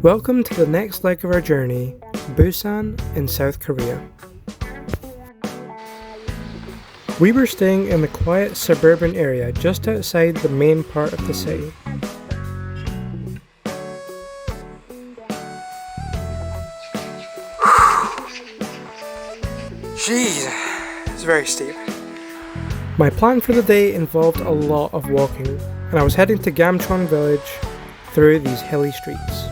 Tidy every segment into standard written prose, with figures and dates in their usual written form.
Welcome to the next leg of our journey, Busan in South Korea. We were staying in the quiet suburban area just outside the main part of the city. Jeez, it's very steep. My plan for the day involved a lot of walking, and I was heading to Gamcheon Village through these hilly streets.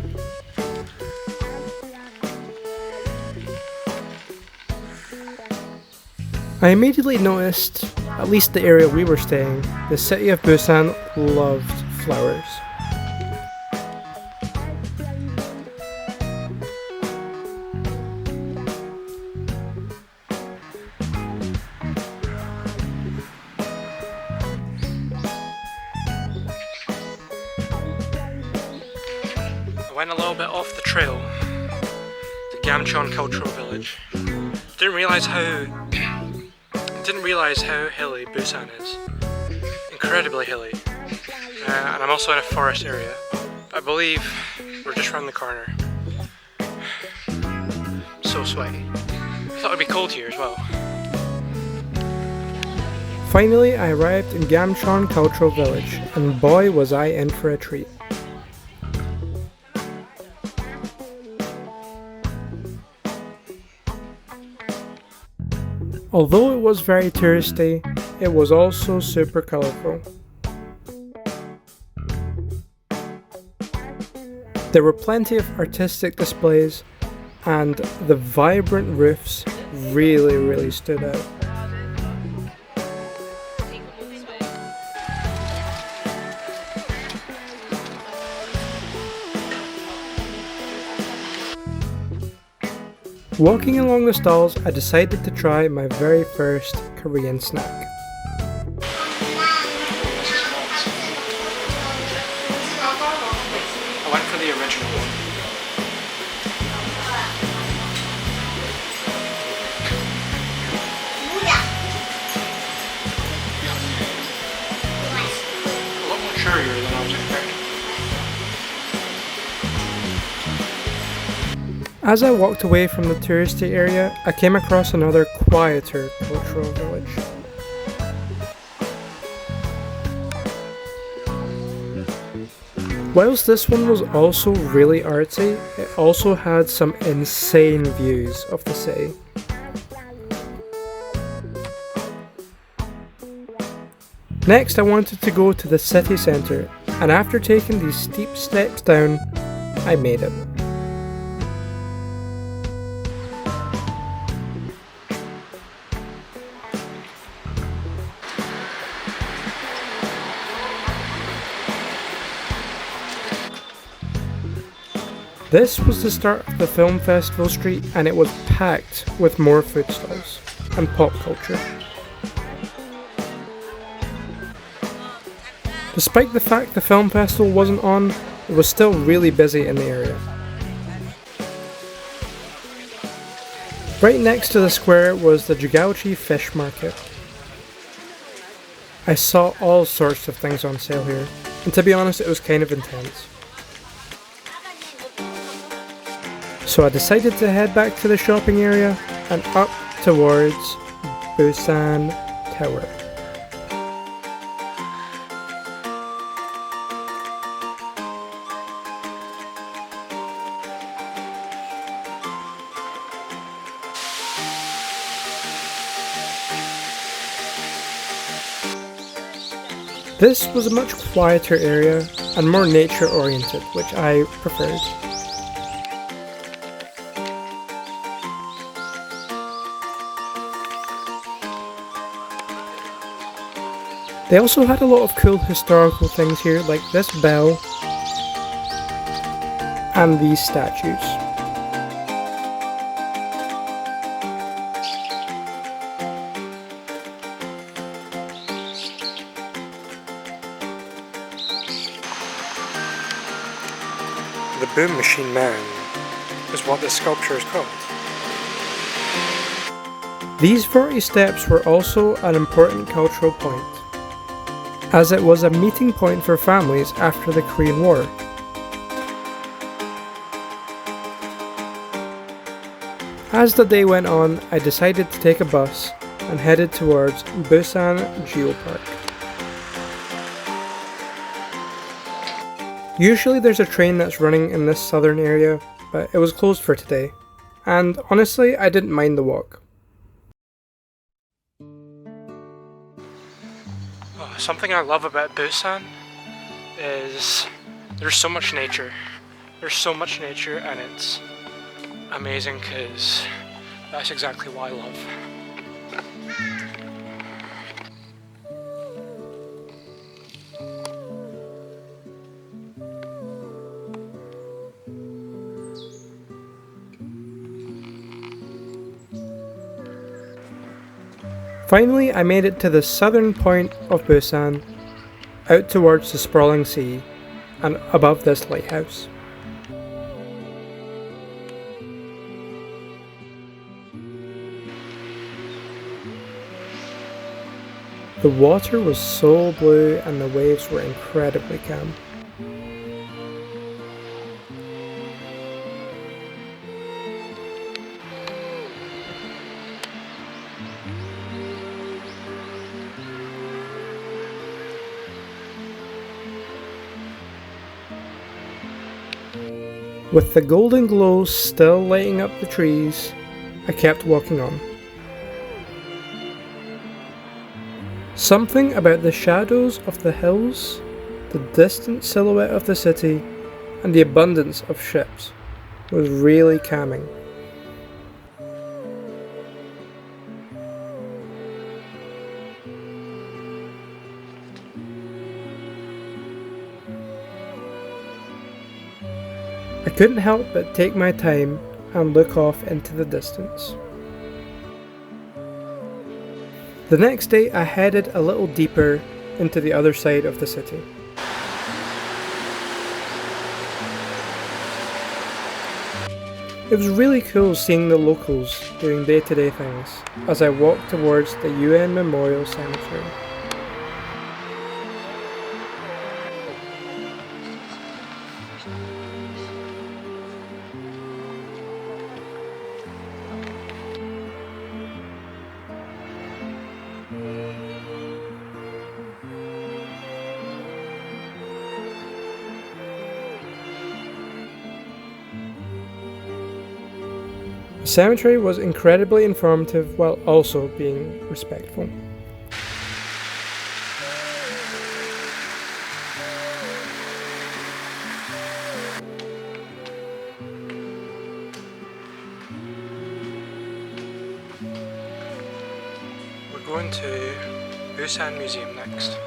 I immediately noticed, at least the area we were staying, the city of Busan loved flowers. I went a little bit off the trail to Gamcheon Cultural Village. Didn't realize how hilly Busan is. Incredibly hilly. And I'm also in a forest area. I believe we're just around the corner. So sweaty. I thought it'd be cold here as well. Finally, I arrived in Gamcheon Cultural Village, and boy was I in for a treat. Although it was very touristy, it was also super colourful. There were plenty of artistic displays, and the vibrant roofs really stood out. Walking along the stalls, I decided to try my very first Korean snack. I went for the original one. A lot more chewier than I was expecting. As I walked away from the touristy area, I came across another quieter cultural village. Whilst this one was also really artsy, it also had some insane views of the city. Next, I wanted to go to the city centre, and after taking these steep steps down, I made it. This was the start of the film festival street, and it was packed with more food stalls and pop culture. Despite the fact the film festival wasn't on, it was still really busy in the area. Right next to the square was the Jagalchi Fish Market. I saw all sorts of things on sale here, and to be honest, it was kind of intense. So I decided to head back to the shopping area and up towards Busan Tower. This was a much quieter area and more nature oriented, which I preferred. They also had a lot of cool historical things here, like this bell and these statues. The Boom Machine Man is what this sculpture is called. These 40 steps were also an important cultural point, as it was a meeting point for families after the Korean War. As the day went on, I decided to take a bus and headed towards Busan Geopark. Usually there's a train that's running in this southern area, but it was closed for today, and honestly I didn't mind the walk. Something I love about Busan is there's so much nature. There's so much nature and it's amazing because that's exactly what I love. Finally, I made it to the southern point of Busan, out towards the sprawling sea, and above this lighthouse. The water was so blue and the waves were incredibly calm. With the golden glow still lighting up the trees, I kept walking on. Something about the shadows of the hills, the distant silhouette of the city, and the abundance of ships was really calming. I couldn't help but take my time and look off into the distance. The next day I headed a little deeper into the other side of the city. It was really cool seeing the locals doing day-to-day things as I walked towards the UN Memorial Cemetery. The cemetery was incredibly informative while also being respectful. We're going to Busan Museum next.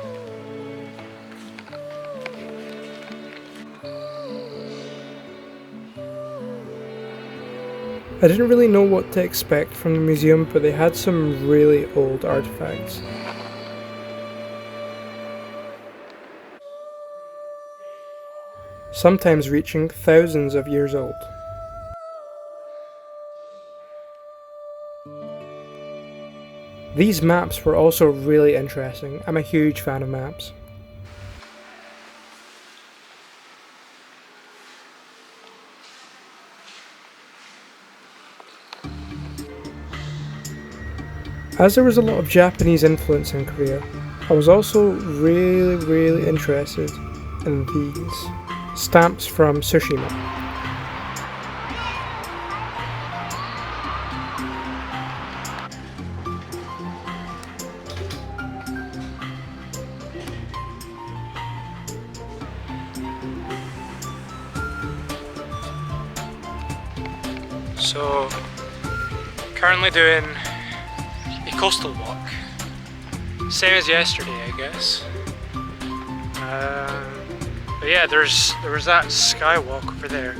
I didn't really know what to expect from the museum, but they had some really old artifacts. Sometimes reaching thousands of years old. These maps were also really interesting. I'm a huge fan of maps. As there was a lot of Japanese influence in Korea, I was also really interested in these stamps from Tsushima. So, currently doing a coastal walk, same as yesterday I guess. But yeah, there was that skywalk over there,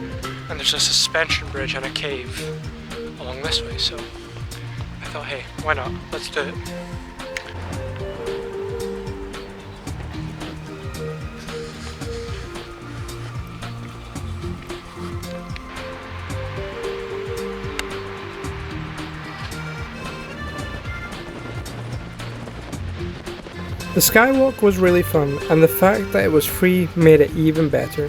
and there's a suspension bridge and a cave along this way, so I thought, hey, why not, let's do it. The skywalk was really fun, and the fact that it was free made it even better.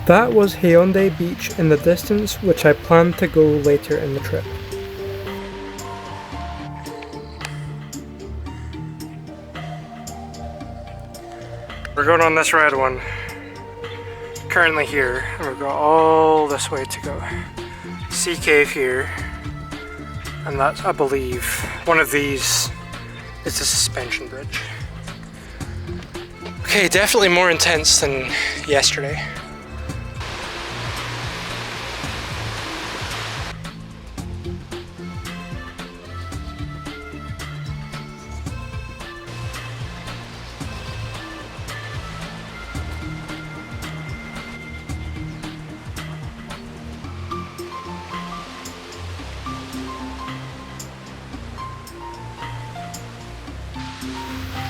That was Haeundae Beach in the distance, which I plan to go later in the trip. We're going on this red one. Currently here, and we've got all this way to go. Sea cave here, and that's, I believe, one of these is a suspension bridge. Okay, definitely more intense than yesterday.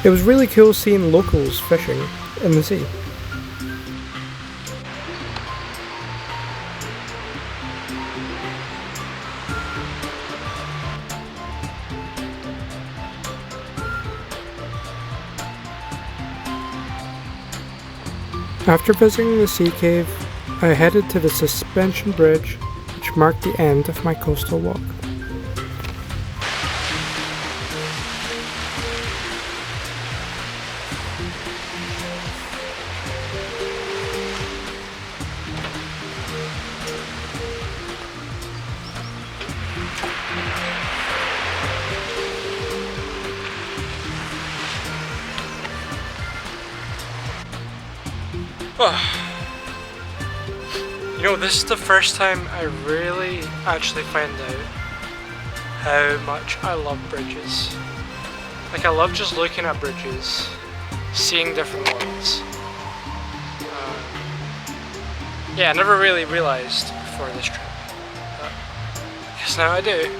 It was really cool seeing locals fishing in the sea. After visiting the sea cave, I headed to the suspension bridge, which marked the end of my coastal walk. You know, this is the first time I really actually find out how much I love bridges. Like, I love just looking at bridges, seeing different ones. Yeah, I never really realized before this trip, but I guess now I do.